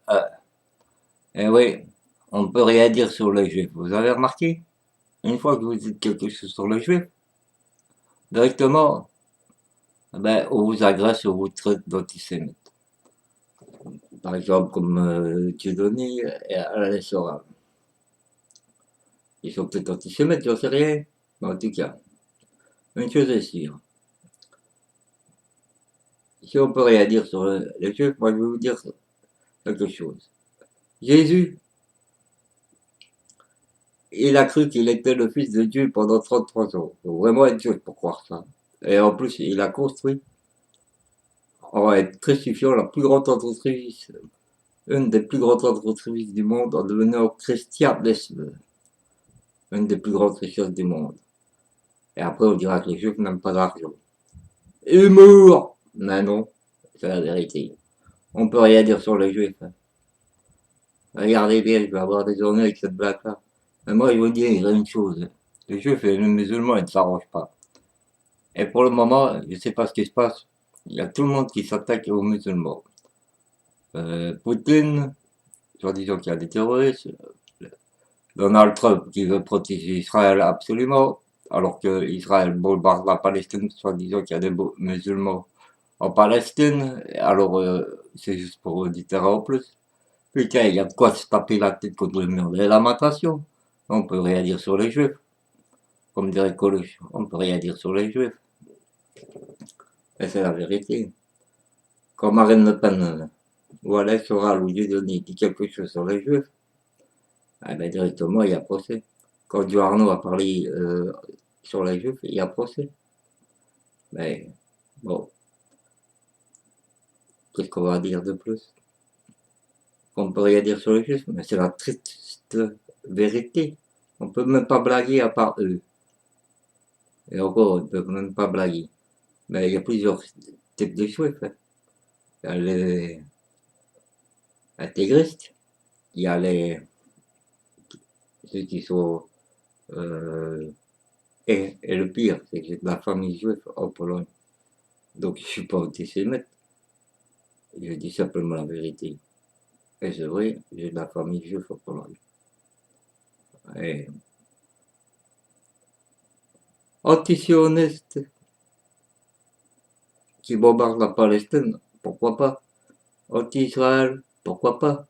Ah, et oui, on ne peut rien dire sur les juifs. Vous avez remarqué? Une fois que vous dites quelque chose sur les juifs, directement, ben, on vous agresse, on vous traite d'antisémite. Par exemple, comme Dieudonné et Alain Soral. Ils sont peut-être antisémites, j'en sais rien. Mais en tout cas, une chose est sûre. Si on peut rien dire sur les juifs, moi je vais vous dire quelque chose. Jésus, il a cru qu'il était le fils de Dieu pendant 33 ans. Il faut vraiment être juif pour croire ça. Et en plus, il a construit, en être crucifiant, la plus grande entreprise, une des plus grandes entreprises du monde, en devenant christianisme, une des plus grandes richesses du monde. Et après, on dira que les juifs n'aiment pas l'argent. Humour! Mais non, c'est la vérité. On peut rien dire sur les juifs. Hein. Regardez bien, je vais avoir des journées avec cette blague-là. Mais moi, je vous dis une chose. Hein. Les juifs et les musulmans, ils ne s'arrangent pas. Et pour le moment, je ne sais pas ce qui se passe. Il y a tout le monde qui s'attaque aux musulmans. Poutine, soi-disant qu'il y a des terroristes. Donald Trump qui veut protéger Israël absolument, alors que Israël bombarde la Palestine, soi-disant qu'il y a des musulmans en Palestine. Alors, c'est juste pour du terrain en plus. Putain, il y a de quoi se taper la tête contre le mur des lamentations. On peut rien dire sur les juifs. Comme dirait Coluche, on peut rien dire sur les juifs. Et c'est la vérité. Quand Marine Le Pen ou Alex Soral ou Dieudonné dit quelque chose sur les juifs, eh ben directement il y a procès. Quand Duarno a parlé sur les juifs, il y a procès. Mais bon, qu'est-ce qu'on va dire de plus? On peut rien dire sur les juifs, mais c'est la triste vérité. On peut même pas blaguer à part eux. Et encore, on ne peut même pas blaguer. Mais il y a plusieurs types de juifs. Hein. Il y a les intégristes, il y a les ceux qui sont et le pire, c'est que j'ai de la famille juive en Pologne. Donc je suis pas antisémite. Je dis simplement la vérité. Et c'est vrai, j'ai de la famille juive en Pologne. Et antisioniste qui bombarde la Palestine, pourquoi pas? Anti-Israël, pourquoi pas?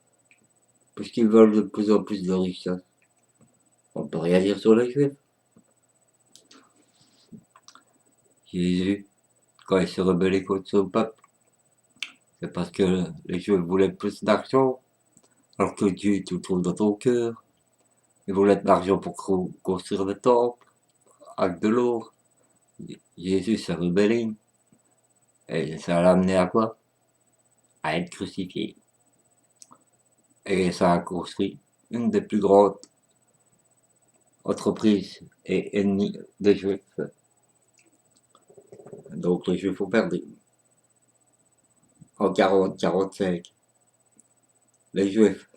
Puisqu'ils veulent de plus en plus de richesses. On peut rien dire sur les juifs. Jésus, quand il s'est rebellé contre son peuple, c'est parce que les juifs voulaient plus d'argent, alors que Dieu te trouve dans ton cœur. Ils voulaient de l'argent pour construire le temple, avec de l'or. Jésus s'est rebellé. Et ça l'a amené à quoi? À être crucifié. Et ça a construit une des plus grandes entreprises et ennemies des Juifs. Donc les Juifs ont perdu. En 40-45, les Juifs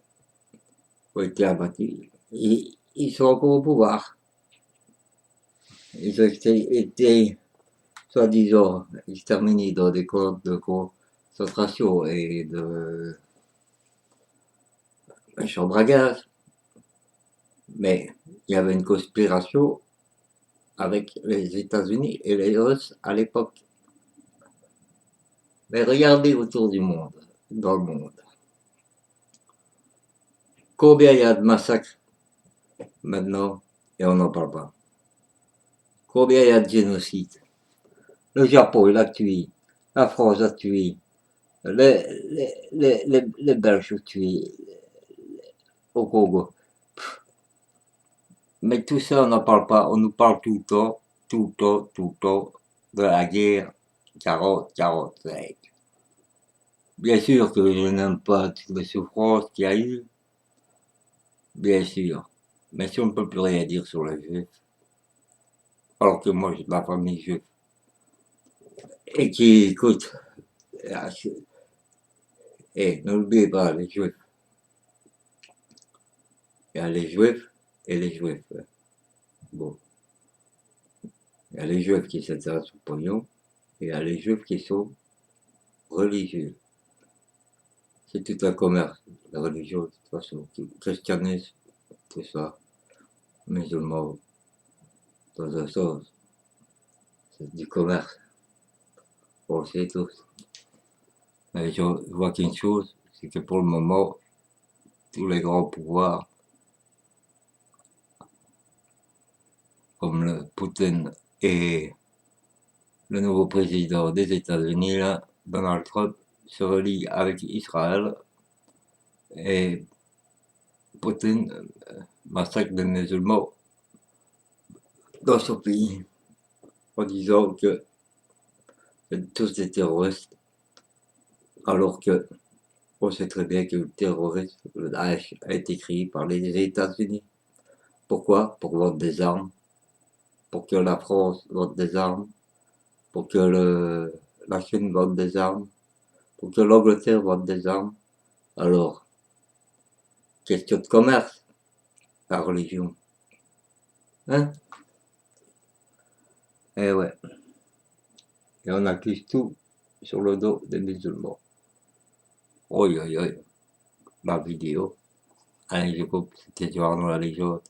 ont été abattus. Ils sont encore au pouvoir. Ils ont été soi-disant exterminés dans des camps de concentration et de chambres à gaz. Mais il y avait une conspiration avec les États-Unis et les Russes à l'époque. Mais regardez autour du monde, dans le monde. Combien il y a de massacres maintenant et on n'en parle pas. Combien il y a de génocides. Le Japon, il a tué. La France a tué. Les Belges ont tué au Congo. Mais tout ça, on n'en parle pas. On nous parle tout le temps, tout le temps, tout le temps de la guerre 40-45. Bien sûr que je n'aime pas toutes les souffrances qu'il y a eu, bien sûr. Mais si on ne peut plus rien dire sur les juifs, alors que moi j'ai de la famille juive, et qui écoute, et n'oubliez pas les juifs, il y a les juifs et les juifs. Bon, il y a les juifs qui s'intéressent au pognon, et il y a les juifs qui sont religieux. C'est tout un commerce, la religion, de toute façon. Christianisme, tout ça, musulmans, dans un sens, c'est du commerce. On le sait tous. Mais je vois qu'une chose, c'est que pour le moment, tous les grands pouvoirs, comme le Poutine et le nouveau président des États-Unis, là, Donald Trump, se relient avec Israël et Poutine massacre des musulmans dans son pays en disant que c'est tous des terroristes, alors que on sait très bien que le terrorisme, le Daesh, a été créé par les États-Unis. Pourquoi? Pour vendre des armes, pour que la France vende des armes, pour que la Chine vende des armes, pour que l'Angleterre vende des armes. Alors, question de commerce, la religion. Hein? Eh ouais. Et on accuse tout sur le dos des musulmans. Oi, oi, oi. La vidéo. Allez, je coupe. C'était Johan la légende.